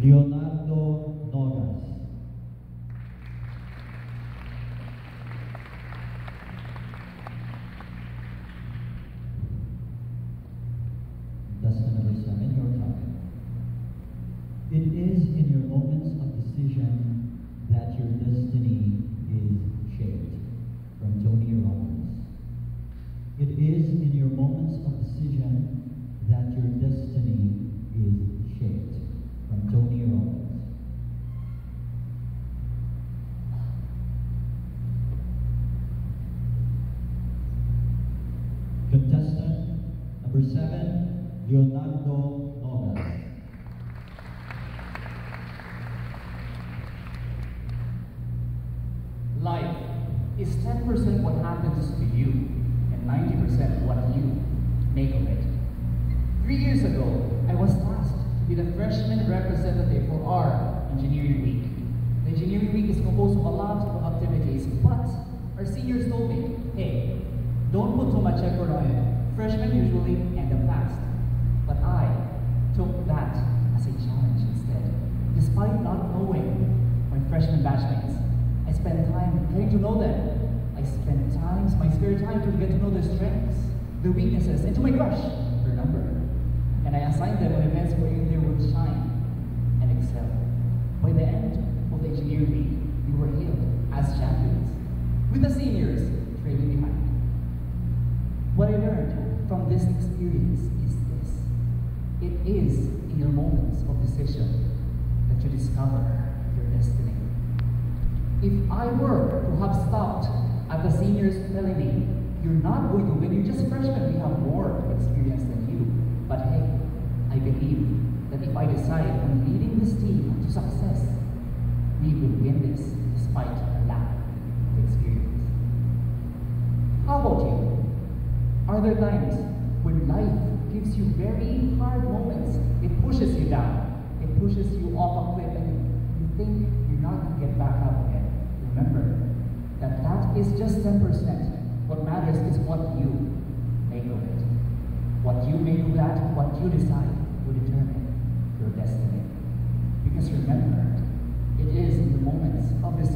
Leonardo Nogas. Lesson number 7, your time. It is in your moments of decision that your destiny is shaped. From Tony Robbins. It is in your moments of decision that your destiny is shaped. From Tony Robbins. Contestant number 7, Leonardo Nogas. Life is 10% what happens to you and 90% what you make of it. 3 years ago, I was tasked to be the freshman representative for our Engineering Week. The Engineering Week is composed of a lot of activities, but our seniors told me, hey, don't put too much effort on it. Freshmen usually end up last. But I took that as a challenge instead. Despite not knowing my freshman batchmates, I spent time getting to know them. I spent my spare time to get to know their strengths, their weaknesses, and to my crush, their number. And I assigned them on events where they would shine and excel. By the end of the Engineering Week, we were hailed as champions, with the seniors trailing behind. What I learned from this experience is this. It is in your moments of decision that you discover your destiny. If I were to have stopped at the seniors telling me, you're not going to win, you're just freshmen, we have more experience than you. But hey, I believe that if I decide on leading this team to success, we will win this despite a lack of experience. How about you? Are there times when life gives you very hard moments? It pushes you down. It pushes you off a cliff and you think you're not going to get back up again. Remember that that is just 10%. What matters is what you make of it. What you make of that, what you decide, will determine your destiny. Because remember, it is in the moments of this